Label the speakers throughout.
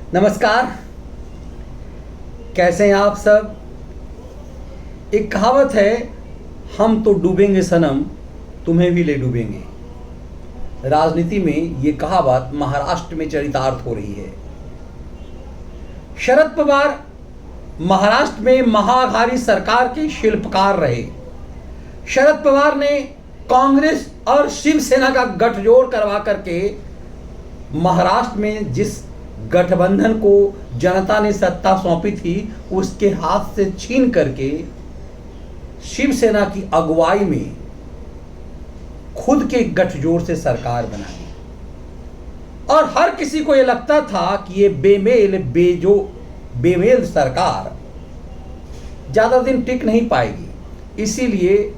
Speaker 1: नमस्कार। कैसे हैं आप सब। एक कहावत है, हम तो डूबेंगे सनम, तुम्हें भी ले डूबेंगे। राजनीति में ये कहावत महाराष्ट्र में चरितार्थ हो रही है। शरद पवार महाराष्ट्र में महाअघाड़ी सरकार के शिल्पकार रहे। शरद पवार ने कांग्रेस और शिवसेना का गठजोड़ करवा करके महाराष्ट्र में जिस गठबंधन को जनता ने सत्ता सौंपी थी उसके हाथ से छीन करके शिवसेना की अगुवाई में खुद के गठजोड़ से सरकार बनाई। और हर किसी को यह लगता था कि ये बेमेल सरकार ज्यादा दिन टिक नहीं पाएगी, इसीलिए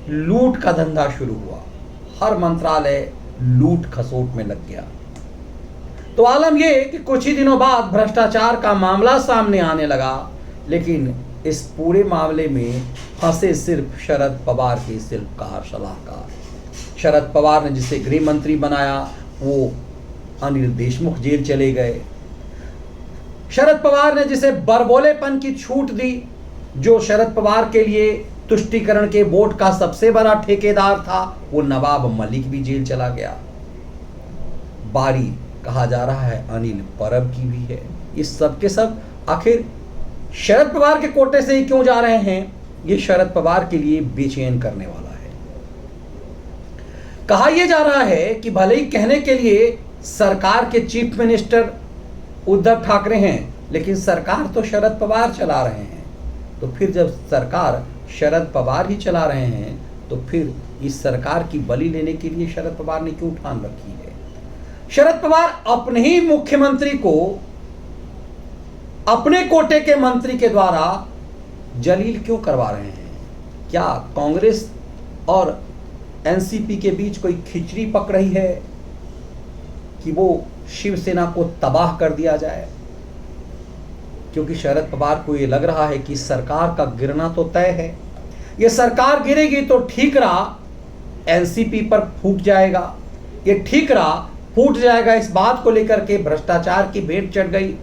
Speaker 1: लूट का धंधा शुरू हुआ। हर मंत्रालय लूट खसोट में लग गया। तो आलम यह कि कुछ ही दिनों बाद भ्रष्टाचार का मामला सामने आने लगा, लेकिन इस पूरे मामले में फंसे सिर्फ शरद पवार के शिल्पकार सलाहकार। शरद पवार ने जिसे गृह मंत्री बनाया वो अनिल देशमुख जेल चले गए। शरद पवार ने जिसे बरबोलेपन की छूट दी, जो शरद पवार के लिए तुष्टीकरण के बोर्ड का सबसे बड़ा ठेकेदार था, वो नवाब मलिक भी जेल चला गया। बारी कहा जा रहा है अनिल परब की भी है। इस सब के सब आखिर शरद पवार के कोटे से ही क्यों जा रहे हैं, ये शरद पवार के लिए बेचैन करने वाला है। कहा यह जा रहा है कि भले ही कहने के लिए सरकार के चीफ मिनिस्टर उद्धव ठाकरे हैं, लेकिन सरकार तो शरद पवार चला रहे हैं। तो फिर जब सरकार शरद पवार ही चला रहे हैं तो फिर इस सरकार की बलि लेने के लिए शरद पवार ने क्यों ठान रखी है। शरद पवार अपने ही मुख्यमंत्री को अपने कोटे के मंत्री के द्वारा जलील क्यों करवा रहे हैं। क्या कांग्रेस और एनसीपी के बीच कोई खिचड़ी पक रही है कि वो शिवसेना को तबाह कर दिया जाए। क्योंकि शरद पवार को ये लग रहा है कि सरकार का गिरना तो तय है, ये सरकार गिरेगी तो ठीकरा एनसीपी पर फूट जाएगा, ये ठीकरा फूट जाएगा। इस बात को लेकर के भ्रष्टाचार की भेंट चढ़ गई।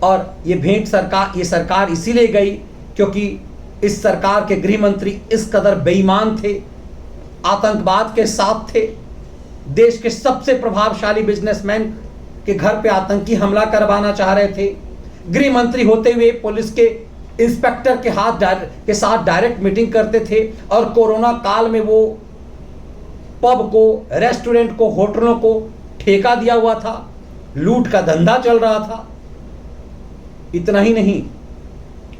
Speaker 1: और ये सरकार इसीलिए गई क्योंकि इस सरकार के गृह मंत्री इस कदर बेईमान थे, आतंकवाद के साथ थे। देश के सबसे प्रभावशाली बिजनेसमैन के घर पे आतंकी हमला करवाना चाह रहे थे। गृह मंत्री होते हुए पुलिस के इंस्पेक्टर के साथ डायरेक्ट मीटिंग करते थे। और कोरोना काल में वो पब को, रेस्टोरेंट को, होटलों को ठेका दिया हुआ था। लूट का धंधा चल रहा था। इतना ही नहीं,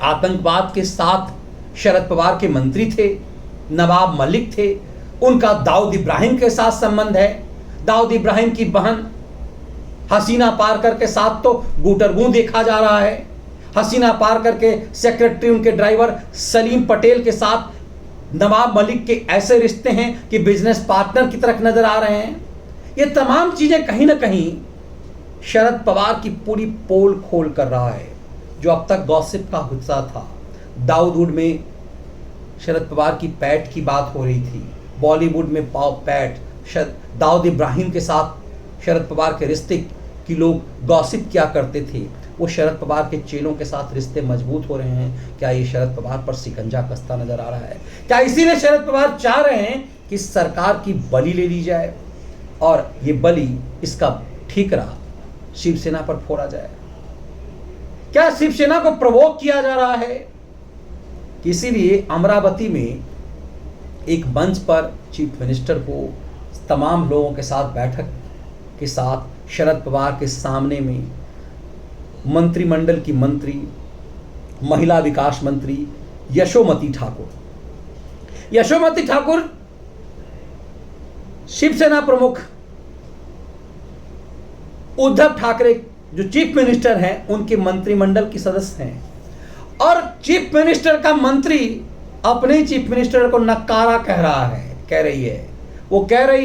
Speaker 1: आतंकवाद के साथ शरद पवार के मंत्री थे, नवाब मलिक थे, उनका दाऊद इब्राहिम के साथ संबंध है। दाऊद इब्राहिम की बहन हसीना पारकर के साथ तो गुटरगू देखा जा रहा है। हसीना पारकर के सेक्रेटरी, उनके ड्राइवर सलीम पटेल के साथ नवाब मलिक के ऐसे रिश्ते हैं कि बिजनेस पार्टनर की तरफ नजर आ रहे हैं। ये तमाम चीजें कहीं ना कहीं शरद पवार की पूरी पोल खोल कर रहा है। जो अब तक गॉसिप का हिस्सा था, दाऊदवुड में शरद पवार की पैट की बात हो रही थी, बॉलीवुड में पैट, दाऊद इब्राहिम के साथ शरद पवार के रिश्ते की लोग गॉसिप किया करते थे, वो शरद पवार के चेलों के साथ रिश्ते मजबूत हो रहे हैं। क्या ये शरद पवार पर शिकंजा कसता नजर आ रहा है? क्या इसीलिए शरद पवार चाह रहे हैं कि सरकार की बलि ले ली जाए और ये बलि, इसका ठीकरा शिवसेना पर फोड़ा जाए? क्या शिवसेना को प्रवोक किया जा रहा है? इसीलिए अमरावती में एक मंच पर चीफ मिनिस्टर को तमाम लोगों के साथ बैठक के साथ शरद पवार के सामने में मंत्रिमंडल की मंत्री, महिला विकास मंत्री यशोमती ठाकुर, शिवसेना प्रमुख उद्धव ठाकरे जो चीफ मिनिस्टर हैं, उनके मंत्रिमंडल की सदस्य हैं। और चीफ मिनिस्टर का मंत्री अपने ही चीफ मिनिस्टर को नकारा कह रही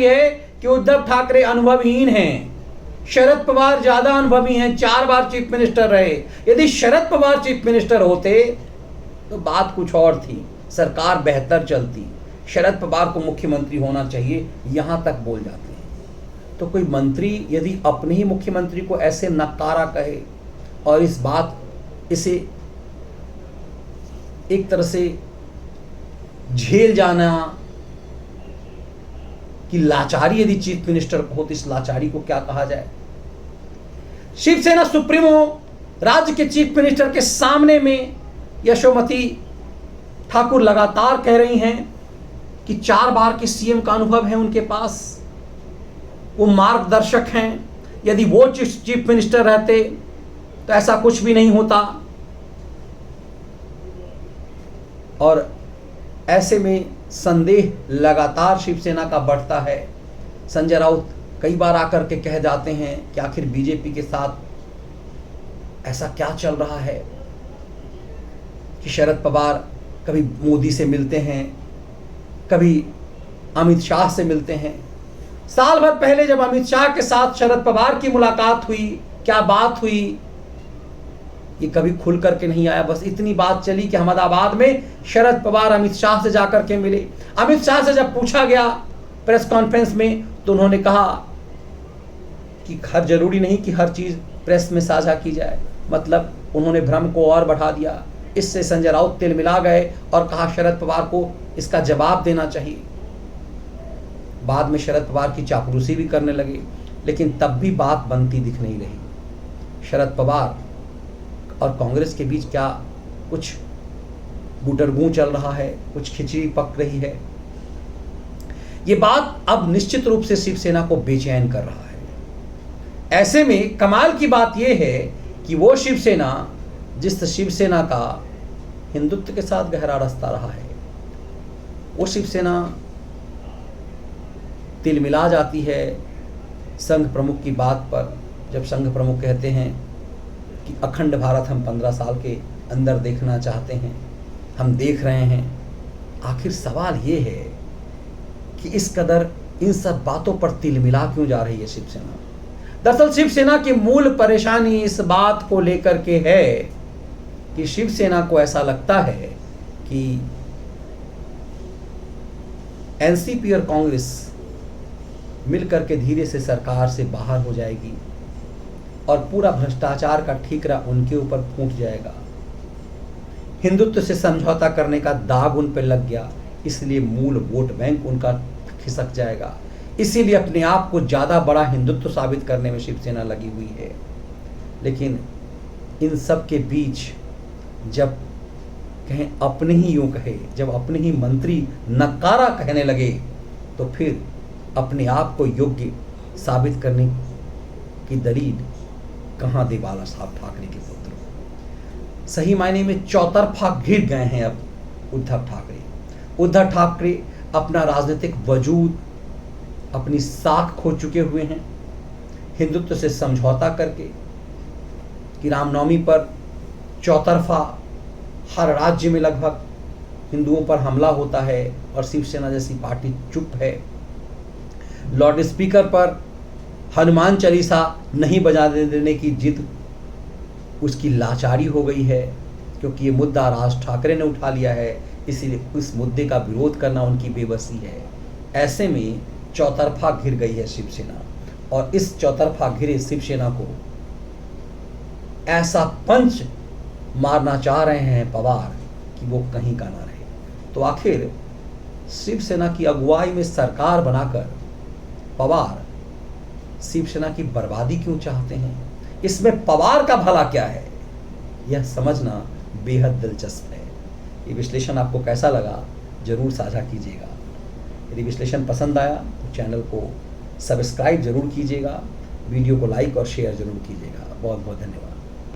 Speaker 1: है कि उद्धव ठाकरे अनुभवहीन हैं, शरद पवार ज्यादा अनुभवी हैं, 4 बार चीफ मिनिस्टर रहे। यदि शरद पवार चीफ मिनिस्टर होते तो बात कुछ और थी, सरकार बेहतर चलती, शरद पवार को मुख्यमंत्री होना चाहिए, यहां तक बोल जाते हैं। तो कोई मंत्री यदि अपने ही मुख्यमंत्री को ऐसे नकारा कहे और इसे एक तरह से झेल जाना कि लाचारी यदि चीफ मिनिस्टर को हो तो इस लाचारी को क्या कहा जाए। शिवसेना सुप्रीमो राज्य के चीफ मिनिस्टर के सामने में यशोमती ठाकुर लगातार कह रही हैं कि 4 बार के सीएम का अनुभव है उनके पास, वो मार्गदर्शक हैं, यदि वो चीफ मिनिस्टर रहते तो ऐसा कुछ भी नहीं होता। और ऐसे में संदेह लगातार शिवसेना का बढ़ता है। संजय राउत कई बार आकर के कह जाते हैं कि आखिर बीजेपी के साथ ऐसा क्या चल रहा है कि शरद पवार कभी मोदी से मिलते हैं, कभी अमित शाह से मिलते हैं। साल भर पहले जब अमित शाह के साथ शरद पवार की मुलाकात हुई, क्या बात हुई ये कभी खुल करके नहीं आया। बस इतनी बात चली कि अहमदाबाद में शरद पवार अमित शाह से जाकर के मिले। अमित शाह से जब पूछा गया प्रेस कॉन्फ्रेंस में तो उन्होंने कहा कि हर जरूरी नहीं कि हर चीज प्रेस में साझा की जाए। मतलब उन्होंने भ्रम को और बढ़ा दिया। इससे संजय राउत तिलमिला गए और कहा शरद पवार को इसका जवाब देना चाहिए। बाद में शरद पवार की चापलूसी भी करने लगे, लेकिन तब भी बात बनती दिख नहीं रही। शरद पवार और कांग्रेस के बीच क्या कुछ गुटरगू चल रहा है, कुछ खिचड़ी पक रही है। ये बात अब निश्चित रूप से शिवसेना को बेचैन कर रहा है। ऐसे में कमाल की बात यह है कि वो शिवसेना जिस शिवसेना का हिंदुत्व के साथ गहरा रास्ता रहा है, वो शिवसेना तिलमिला जाती है संघ प्रमुख की बात पर। जब संघ प्रमुख कहते हैं कि अखंड भारत हम 15 साल के अंदर देखना चाहते हैं, हम देख रहे हैं। आखिर सवाल ये है कि इस कदर इन सब बातों पर तिलमिला क्यों जा रही है शिवसेना। दरअसल शिवसेना की मूल परेशानी इस बात को लेकर के है कि शिवसेना को ऐसा लगता है कि एनसीपी और कांग्रेस मिलकर के धीरे से सरकार से बाहर हो जाएगी और पूरा भ्रष्टाचार का ठीकरा उनके ऊपर फूट जाएगा। हिंदुत्व से समझौता करने का दाग उन पर लग गया, इसलिए मूल वोट बैंक उनका खिसक जाएगा। इसीलिए अपने आप को ज़्यादा बड़ा हिंदुत्व साबित करने में शिवसेना लगी हुई है। लेकिन इन सब के बीच जब कहें अपने ही यूँ कहे, जब अपने ही मंत्री नकारा कहने लगे तो फिर अपने आप को योग्य साबित करने की दलील कहाँ दे बाला साहब ठाकरे के पुत्र। सही मायने में चौतरफा घिर गए हैं अब उद्धव ठाकरे। उद्धव ठाकरे अपना राजनीतिक वजूद, अपनी साख खो चुके हुए हैं। हिंदुत्व से समझौता करके कि रामनवमी पर चौतरफा हर राज्य में लगभग हिंदुओं पर हमला होता है और शिवसेना जैसी पार्टी चुप है। लाउड स्पीकर पर हनुमान चालीसा नहीं बजाने देने की जिद उसकी लाचारी हो गई है, क्योंकि ये मुद्दा राज ठाकरे ने उठा लिया है, इसीलिए उस मुद्दे का विरोध करना उनकी बेबसी है। ऐसे में चौतरफा घिर गई है शिवसेना और इस चौतरफा घिरे शिवसेना को ऐसा पंच मारना चाह रहे हैं पवार कि वो कहीं का ना रहे। तो आखिर शिवसेना की अगुवाई में सरकार बनाकर पवार शिवसेना की बर्बादी क्यों चाहते हैं, इसमें पवार का भला क्या है, यह समझना बेहद दिलचस्प है। ये विश्लेषण आपको कैसा लगा जरूर साझा कीजिएगा। यदि विश्लेषण पसंद आया तो चैनल को सब्सक्राइब जरूर कीजिएगा, वीडियो को लाइक और शेयर जरूर कीजिएगा। बहुत बहुत धन्यवाद।